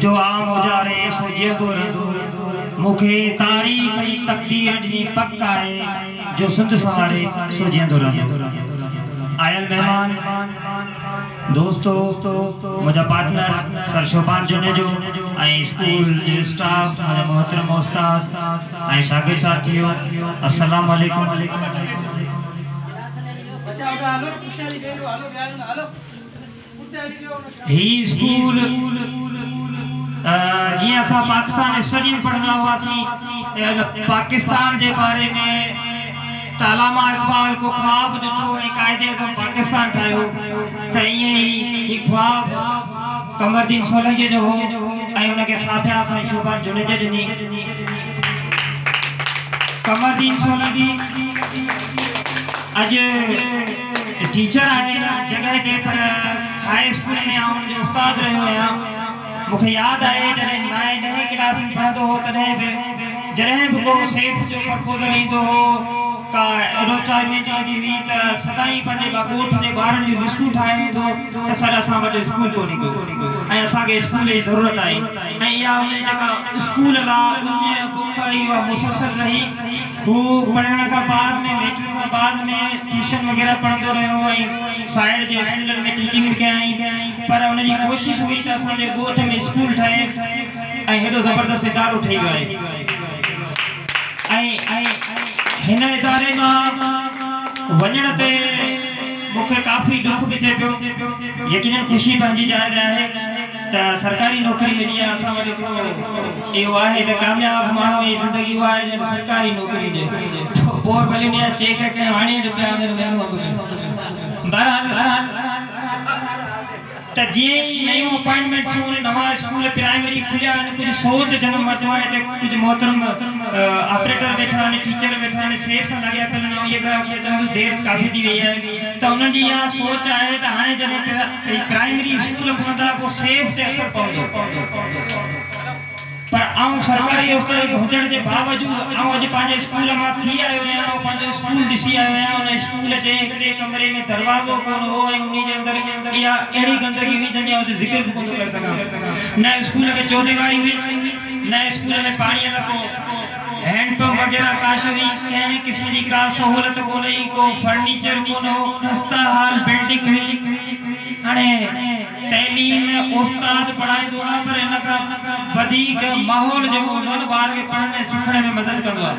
जो आम गुजारे सो जींदो रहंदो। मूंखे तारीख़ जी तक़दीर ॾिनी पक आहे जो सिंध सवारे सो जींदो रहंदो। आयल मेहमान दोस्तों मुझा पार्टनर सर शोभान जुनेजो ऐं स्कूल जे स्टाफ मुझा मोहतरम उस्ताद ऐं शागिर्द साथियो अस्सलाम वालेकुम। ही स्कूल जी असा पाकिस्तान स्टडी में पढ़ंदा हुआसीं पाकिस्तान के बारे में तालामा इकबाल को ख्वाब ॾिठो ऐं कायदे आज़म पाकिस्तान ठाहियो त ईअं ई ख्वाब कमरदीन सोलंकी जो हो ऐं उनखे साबिया सां शोभान जुनेजा ॾिनी। कमरदीन सोलंकी अॼु टीचर आहे जगह ते पर हाई स्कूल में आउं उनजो उस्ताद रहियो आहियां। मूंखे यादि आहे जॾहिं मां 9वीं क्लास में पढ़ंदो हो तॾहिं बि जॾहिं बि को सेफ जो प्रपोज़ल ईंदो हो का एडवर्टाइजमेंट ईंदी हुई त सदाईं पंहिंजे ॻोठ जे ॿारनि जी लिस्टूं ठाहे वेंदो त सर असां वटि स्कूल कोन ईंदो ऐं असांखे स्कूल जी ज़रूरत आहे ऐं इहा उन जेका स्कूल लाइ उन बुख इहा मुसलसल रही। हू पढ़ण खां बाद में मैट्रिक खां बाद में ट्यूशन वग़ैरह पढ़ंदो रहियो ऐं साइड जे स्कूलनि में टीचिंग बि कयई पर उनजी कोशिशि हुई त असांजे ॻोठ में स्कूल ठहे ऐं हेॾो ज़बरदस्त इदारो ठही वियो आहे। हिन इदारे मां वञण ते मूंखे काफ़ी दुख बि थिए पियो। यकीनन ख़ुशी पंहिंजी जाइ आहे त सरकारी नौकरी मिली आहे। असां वटि इहो आहे त कामयाब माण्हू जी ज़िंदगी उहा आहे जॾहिं सरकारी नौकरी ॾे पोइ भली उन जा चेक कंहिं हाणे रुपया बहरहाल त जीअं ई नयूं अपॉइंटमेंट थियूं नवां स्कूल प्राइमरी खुलिया आहिनि कुझु सोच जनम वरितो आहे त कुझु मोहतरम ऑपरेटर वेठा आहिनि टीचर वेठा आहिनि सेफ सां लॻिया पिया आहिनि। इहे ॿ चङी देरि काफ़ी थी वई आहे त उन्हनि जी इहा सोच आहे त हाणे जॾहिं प्राइमरी स्कूल खुलंदा पोइ सेफ ते असरु पवंदो पर आउं सरकारी उस्ताद हुजण जे बावजूदि आउं अॼु पंहिंजे स्कूल मां थी आयो आहियां ऐं पंहिंजो स्कूल ॾिसी आयो आहियां। उन स्कूल जे हिकिड़े कमरे में दरवाज़ो कोन हो ऐं उन जे अंदरि इहा अहिड़ी गंदगी हुई जंहिंजो ज़िक्र बि कोन करे सघां। न स्कूल में चौधरी हुई न स्कूल में पाणीअ जो को हैंडपंप वग़ैरह काश हुई कंहिं क़िस्म जी का सहूलियत कोन हुई को फर्नीचर कोन हो खस्ता हाल बिल्डिंग हुई। हाणे तइलीम में उस्ताद पढ़ाईंदो आहे पर इन खां वधीक माहौल जेको हूंदो आहे न ॿार खे पढ़ण ऐं सिखण में मदद कंदो आहे।